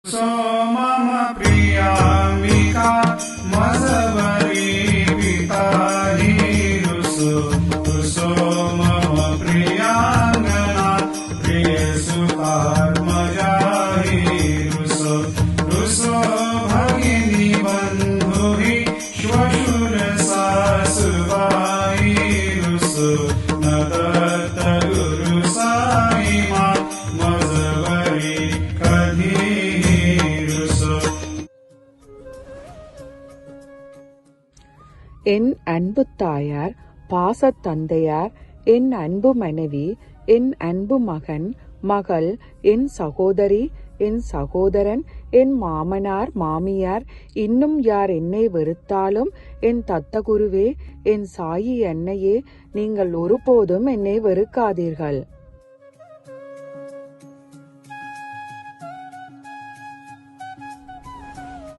So mama priyamika mazavali vitali ruso ruso mama priyangana priyasutar majahi ruso ruso bhagini bandhuhi shvashur sasuvai ruso nadatta guru sai ma mazavali kadhi என் அன்பு தாயார், பாசத் தந்தையார், என் அன்பு மனைவி, என் அன்பு மகன், மகள், என் சகோதரி, என் சகோதரன், என் மாமனார் மாமியார், இன்னும் யார் என்னை வெறுத்தாலும் என் தத்தகுருவே, என் சாயி அன்னையே, நீங்கள் ஒருபோதும் என்னை வெறுக்காதீர்கள்.